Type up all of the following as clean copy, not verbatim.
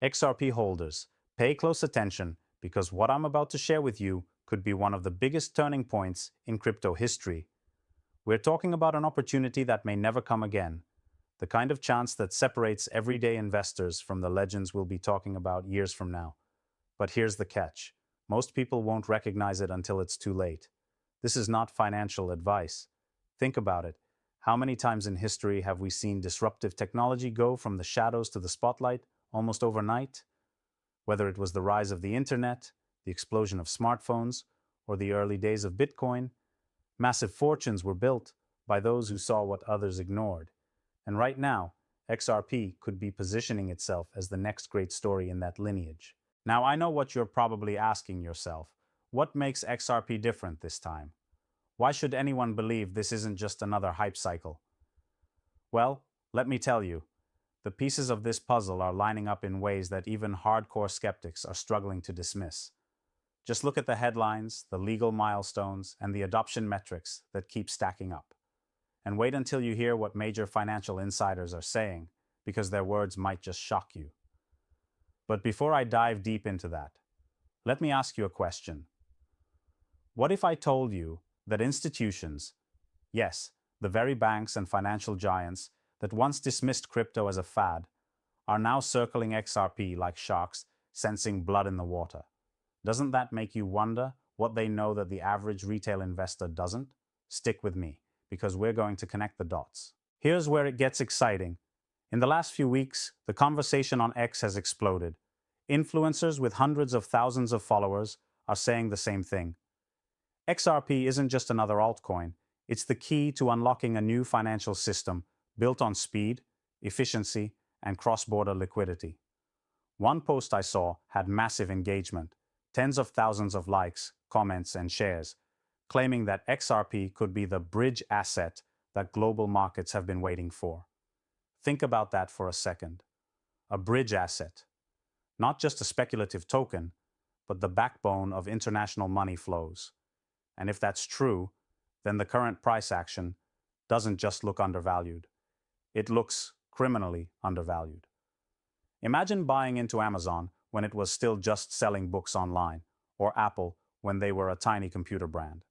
XRP holders, pay close attention because what I'm about to share with you could be one of the biggest turning points in crypto history. We're talking about an opportunity that may never come again, the kind of chance that separates everyday investors from the legends we'll be talking about years from now. But here's the catch. Most people won't recognize it until it's too late. This is not financial advice. Think about it. How many times in history have we seen disruptive technology go from the shadows to the spotlight almost overnight? Whether it was the rise of the internet, the explosion of smartphones, or the early days of Bitcoin, massive fortunes were built by those who saw what others ignored. And right now, XRP could be positioning itself as the next great story in that lineage. Now, I know what you're probably asking yourself. What makes XRP different this time? Why should anyone believe this isn't just another hype cycle? Well, let me tell you, the pieces of this puzzle are lining up in ways that even hardcore skeptics are struggling to dismiss. Just look at the headlines, the legal milestones, and the adoption metrics that keep stacking up. And wait until you hear what major financial insiders are saying, because their words might just shock you. But before I dive deep into that, let me ask you a question. What if I told you that institutions, yes, the very banks and financial giants that once dismissed crypto as a fad, are now circling XRP like sharks, sensing blood in the water? Doesn't that make you wonder what they know that the average retail investor doesn't? Stick with me, because we're going to connect the dots. Here's where it gets exciting. In the last few weeks, the conversation on X has exploded. Influencers with hundreds of thousands of followers are saying the same thing. XRP isn't just another altcoin, it's the key to unlocking a new financial system built on speed, efficiency, and cross-border liquidity. One post I saw had massive engagement, tens of thousands of likes, comments, and shares, claiming that XRP could be the bridge asset that global markets have been waiting for. Think about that for a second. A bridge asset. Not just a speculative token, but the backbone of international money flows. And if that's true, then the current price action doesn't just look undervalued. It looks criminally undervalued. Imagine buying into Amazon when it was still just selling books online, or Apple when they were a tiny computer brand.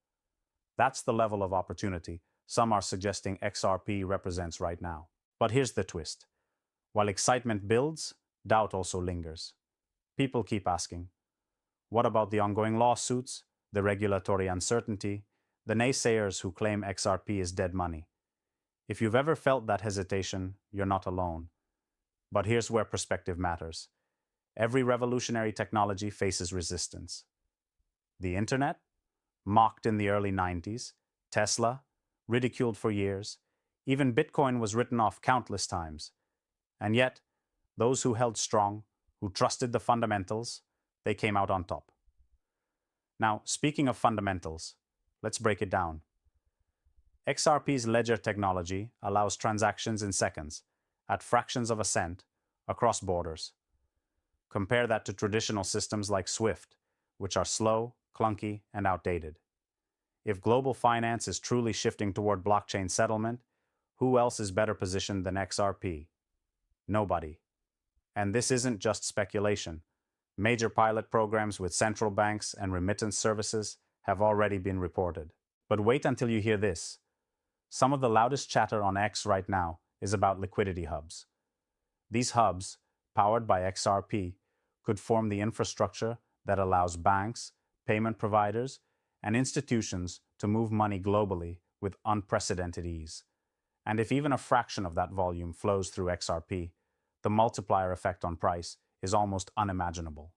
That's the level of opportunity some are suggesting XRP represents right now. But here's the twist. While excitement builds, doubt also lingers. People keep asking, what about the ongoing lawsuits, the regulatory uncertainty, the naysayers who claim XRP is dead money? If you've ever felt that hesitation, you're not alone. But here's where perspective matters. Every revolutionary technology faces resistance. The internet, mocked in the early 90s, Tesla, ridiculed for years, even Bitcoin was written off countless times. And yet, those who held strong, who trusted the fundamentals, they came out on top. Now, speaking of fundamentals, let's break it down. XRP's ledger technology allows transactions in seconds, at fractions of a cent, across borders. Compare that to traditional systems like SWIFT, which are slow, clunky, and outdated. If global finance is truly shifting toward blockchain settlement, who else is better positioned than XRP? Nobody. And this isn't just speculation. Major pilot programs with central banks and remittance services have already been reported. But wait until you hear this. Some of the loudest chatter on X right now is about liquidity hubs. These hubs, powered by XRP, could form the infrastructure that allows banks, payment providers, and institutions to move money globally with unprecedented ease. And if even a fraction of that volume flows through XRP, the multiplier effect on price is almost unimaginable.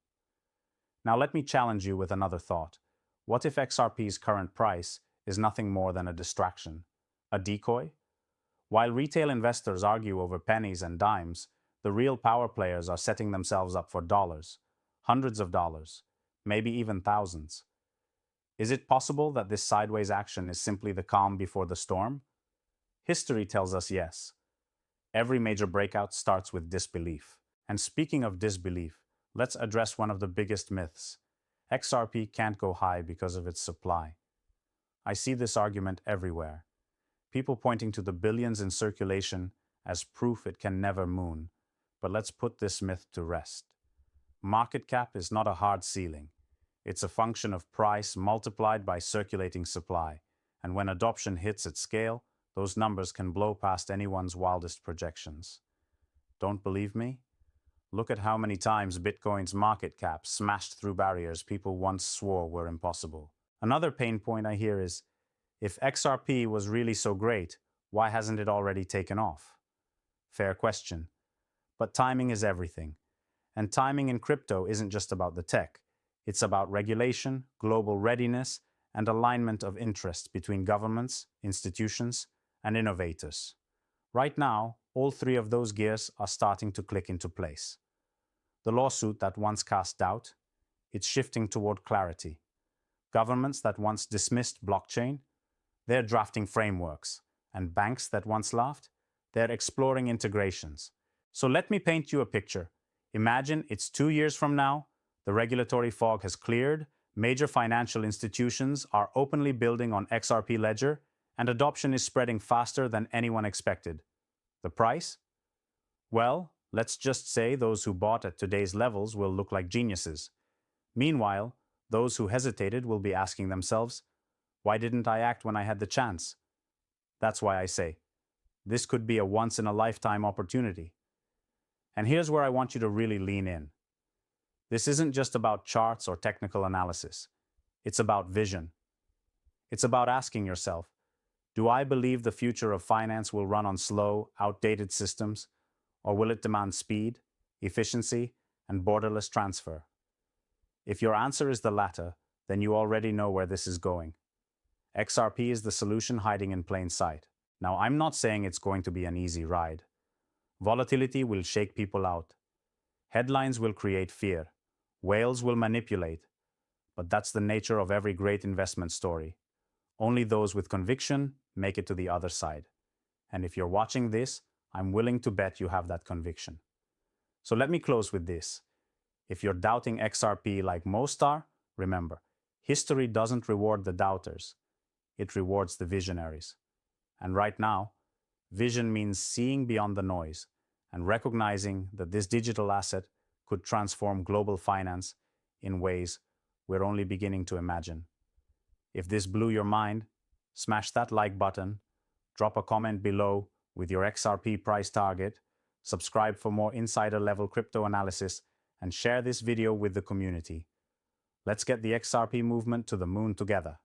Now let me challenge you with another thought. What if XRP's current price is nothing more than a distraction, a decoy? While retail investors argue over pennies and dimes, the real power players are setting themselves up for dollars, hundreds of dollars, maybe even thousands. Is it possible that this sideways action is simply the calm before the storm? History tells us yes. Every major breakout starts with disbelief. And speaking of disbelief, let's address one of the biggest myths. XRP can't go high because of its supply. I see this argument everywhere. People pointing to the billions in circulation as proof it can never moon. But let's put this myth to rest. Market cap is not a hard ceiling. It's a function of price multiplied by circulating supply, and when adoption hits its scale, those numbers can blow past anyone's wildest projections. Don't believe me? Look at how many times Bitcoin's market cap smashed through barriers people once swore were impossible. Another pain point I hear is, if XRP was really so great, why hasn't it already taken off? Fair question. But timing is everything. And timing in crypto isn't just about the tech. It's about regulation, global readiness, and alignment of interests between governments, institutions, and innovators. Right now, all three of those gears are starting to click into place. The lawsuit that once cast doubt, it's shifting toward clarity. Governments that once dismissed blockchain, they're drafting frameworks. And banks that once laughed, they're exploring integrations. So let me paint you a picture. Imagine it's 2 years from now, the regulatory fog has cleared, major financial institutions are openly building on XRP Ledger, and adoption is spreading faster than anyone expected. The price? Well, let's just say those who bought at today's levels will look like geniuses. Meanwhile, those who hesitated will be asking themselves, why didn't I act when I had the chance? That's why I say, this could be a once-in-a-lifetime opportunity. And here's where I want you to really lean in. This isn't just about charts or technical analysis. It's about vision. It's about asking yourself, do I believe the future of finance will run on slow, outdated systems, or will it demand speed, efficiency, and borderless transfer? If your answer is the latter, then you already know where this is going. XRP is the solution hiding in plain sight. Now, I'm not saying it's going to be an easy ride. Volatility will shake people out. Headlines will create fear. Whales will manipulate. But that's the nature of every great investment story. Only those with conviction make it to the other side. And if you're watching this, I'm willing to bet you have that conviction. So let me close with this. If you're doubting XRP like most are, remember, history doesn't reward the doubters. It rewards the visionaries. And right now, vision means seeing beyond the noise and recognizing that this digital asset could transform global finance in ways we're only beginning to imagine. If this blew your mind, smash that like button, drop a comment below with your XRP price target, subscribe for more insider-level crypto analysis, and share this video with the community. Let's get the XRP movement to the moon together.